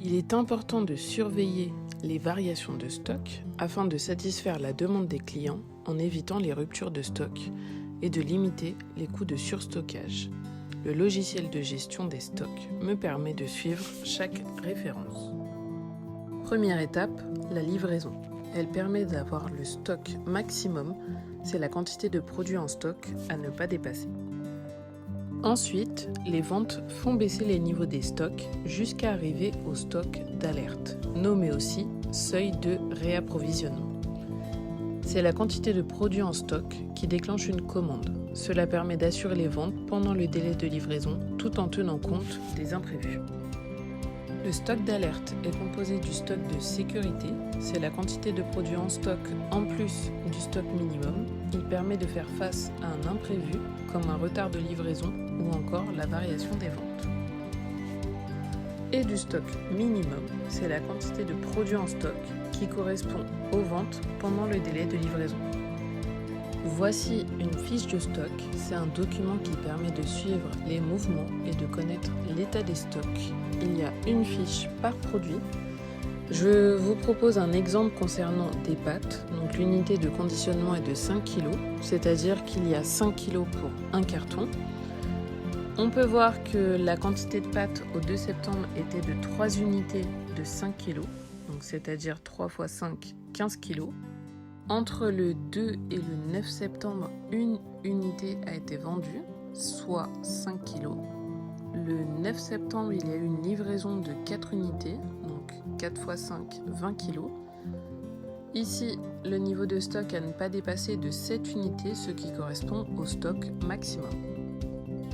Il est important de surveiller les variations de stock afin de satisfaire la demande des clients en évitant les ruptures de stock et de limiter les coûts de surstockage. Le logiciel de gestion des stocks me permet de suivre chaque référence. Première étape, la livraison. Elle permet d'avoir le stock maximum, c'est la quantité de produits en stock à ne pas dépasser. Ensuite, les ventes font baisser les niveaux des stocks jusqu'à arriver au stock d'alerte, nommé aussi seuil de réapprovisionnement. C'est la quantité de produits en stock qui déclenche une commande. Cela permet d'assurer les ventes pendant le délai de livraison tout en tenant compte des imprévus. Le stock d'alerte est composé du stock de sécurité, c'est la quantité de produits en stock en plus du stock minimum. Il permet de faire face à un imprévu comme un retard de livraison ou encore la variation des ventes. Et du stock minimum, c'est la quantité de produits en stock qui correspond aux ventes pendant le délai de livraison. Voici une fiche de stock, c'est un document qui permet de suivre les mouvements et de connaître l'état des stocks. Il y a une fiche par produit. Je vous propose un exemple concernant des pâtes. Donc l'unité de conditionnement est de 5 kg, c'est-à-dire qu'il y a 5 kg pour un carton. On peut voir que la quantité de pâtes au 2 septembre était de 3 unités de 5 kg, donc c'est-à-dire 3 x 5, 15 kg. Entre le 2 et le 9 septembre, une unité a été vendue, soit 5 kg. Le 9 septembre, il y a eu une livraison de 4 unités, donc 4 x 5, 20 kg. Ici, le niveau de stock à ne pas dépasser de 7 unités, ce qui correspond au stock maximum.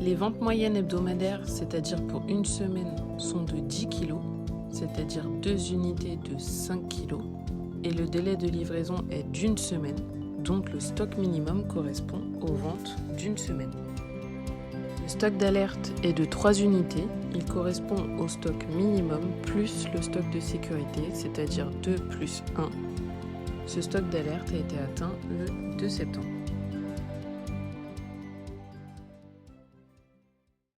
Les ventes moyennes hebdomadaires, c'est-à-dire pour une semaine, sont de 10 kg, c'est-à-dire 2 unités de 5 kg. Et le délai de livraison est d'une semaine, donc le stock minimum correspond aux ventes d'une semaine. Le stock d'alerte est de 3 unités, il correspond au stock minimum plus le stock de sécurité, c'est-à-dire 2 plus 1. Ce stock d'alerte a été atteint le 2 septembre.